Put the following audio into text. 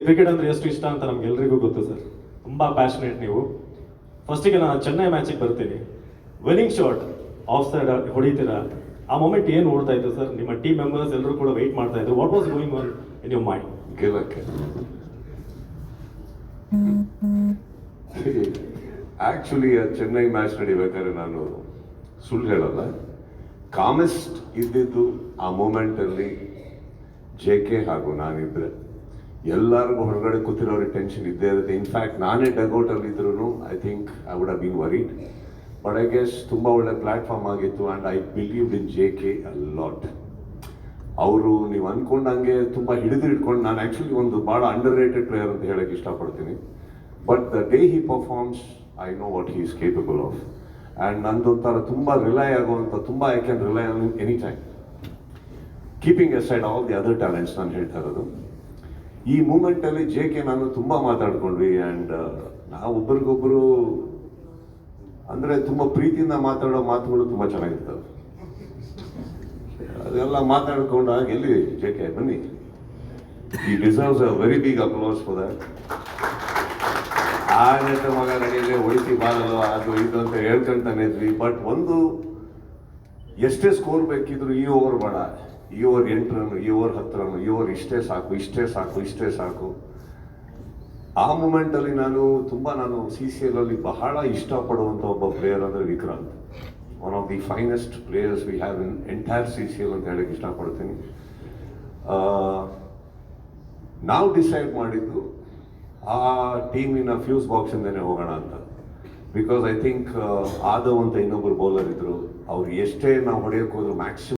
Cricket ಅಂದ್ರೆ ಎಷ್ಟು ಇಷ್ಟ ಅಂತ ನಮ್ಗೆಲ್ರಿಗೂ ಗೊತ್ತು ಸರ್. ತುಂಬಾ ಪ್ಯಾಷನೇಟ್ ನೀವು. ಫಸ್ಟಿಗೆ ನಾನು ಚೆನ್ನೈ ಮ್ಯಾಚಿಗೆ ಬರ್ತೀನಿ. ವಿನ್ನಿಂಗ್ ಶಾಟ್ ಆಫ್ ಸೈಡ್ ಹೊಡಿತೀರಾ, ಆ ಮೂಮೆಂಟ್ ಏನು ಓಡ್ತಾ ಇತ್ತು ಸರ್? ನಿಮ್ಮ ಟೀಮ್ ಮೆಂಬರ್ಸ್ ಎಲ್ಲರೂ ಕೂಡ ವೆಯ್ಟ್ ಮಾಡ್ತಾ ಇದ್ರು. What was going on in your mind? ಗೆಲ್ಲಕ್ಕೆ ಆಕ್ಚುಲಿ ಚೆನ್ನೈ ಮ್ಯಾಚ್ ನಡಿಬೇಕಾದ್ರೆ ನಾನು ಸುಳ್ಳು ಹೇಳಲ್ಲ, ಕಾಮೆಸ್ಟ್ ಇದ್ದಿದ್ದು ಆ ಮೂಮೆಂಟಲ್ಲಿ JK ಹಾಗೂ ನಾನಿದ್ರೆ ಎಲ್ಲರಿಗೂ ಹೊರಗಡೆ ಕೂತಿರೋರಿಗೆ ಟೆನ್ಷನ್ ಇದ್ದೇ ಇರುತ್ತೆ. ಇನ್ಫ್ಯಾಕ್ಟ್ ನಾನೇ ಡಗ್ಔಟಲ್ಲಿ ಇದ್ರೂ I think I would have been worried. But I guess ತುಂಬ ಒಳ್ಳೆ ಪ್ಲ್ಯಾಟ್ಫಾರ್ಮ್ ಆಗಿತ್ತು and I believe in JK a lot. ಅವರು ನೀವು ಅಂದ್ಕೊಂಡಂಗೆ ತುಂಬ ಹಿಡಿದಿಟ್ಕೊಂಡು, ನಾನು ಆ್ಯಕ್ಚುಲಿ ಒಂದು ಭಾಳ ಅಂಡರ್ ರೇಟೆಡ್ ಪ್ಲೇಯರ್ ಅಂತ ಹೇಳಕ್ಕೆ ಇಷ್ಟಪಡ್ತೀನಿ. But the day he performs I know what he is capable of. And ನಂದೊಂಥರ ತುಂಬ ರಿಲೈ ಆಗುವಂಥ, ತುಂಬ I can rely on any time, keeping aside all the other talents. ನಾನು ಹೇಳ್ತಾ ಇರೋದು ಈ ಮೂಮೆಂಟಲ್ಲಿ JK ನಾನು ತುಂಬ ಮಾತಾಡ್ಕೊಂಡ್ವಿ. ಆ್ಯಂಡ್ ನಾವು ಒಬ್ರಿಗೊಬ್ಬರು ಅಂದರೆ ತುಂಬ ಪ್ರೀತಿಯಿಂದ ಮಾತಾಡೋ ಮಾತುಗಳು ತುಂಬ ಚೆನ್ನಾಗಿರ್ತವೆ. ಅದೆಲ್ಲ ಮಾತಾಡ್ಕೊಂಡಾಗ ಎಲ್ಲಿ JK ಬನ್ನಿ, ಈ deserves a very big applause for that. ಆಗುತ್ತೆ ಮಗ ನಡೆಯಲೇ ಹೊಡಿತಿ ಬಾಲಲು ಅದು ಇದು ಅಂತ ಹೇಳ್ಕೊಂತಾನೆ ಇದ್ವಿ. ಬಟ್ ಒಂದು ಎಷ್ಟೇ ಸ್ಕೋರ್ ಬೇಕಿದ್ರು ಈ ಓವರ್ ಬೇಡ, ಈ ಓವರ್ 8 ರನ್, ಈ ಓವರ್ 10 ರನ್, ಈ ಓವರ್ ಇಷ್ಟೇ ಸಾಕು, ಇಷ್ಟೇ ಸಾಕು, ಇಷ್ಟೇ ಸಾಕು. ಆ ಮೂಮೆಂಟಲ್ಲಿ ನಾನು CCL ಅಲ್ಲಿ ಬಹಳ ಇಷ್ಟಪಡುವಂಥ ಒಬ್ಬ ಪ್ಲೇಯರ್ ಅಂದರೆ Vikrant. One of the finest players we have in entire CCL ಅಂತ ಹೇಳಕ್ಕೆ ಇಷ್ಟಪಡ್ತೀನಿ. ನಾವು ಡಿಸೈಡ್ ಮಾಡಿದ್ದು ಆ ಟೀಮಿನ ಫ್ಯೂಸ್ ಬಾಕ್ಸಿಂದನೇ ಹೋಗೋಣ ಅಂತ. ಬಿಕಾಸ್ ಐ ಥಿಂಕ್ ಆದವ್ ಅಂತ ಇನ್ನೊಬ್ಬರು ಬೌಲರ್ ಇದ್ರು, ಅವ್ರು ಎಷ್ಟೇ ನಾವು ಹೊಡೆಯೋಕೆ ಹೋದ್ರು ಮ್ಯಾಕ್ಸಿಮಮ್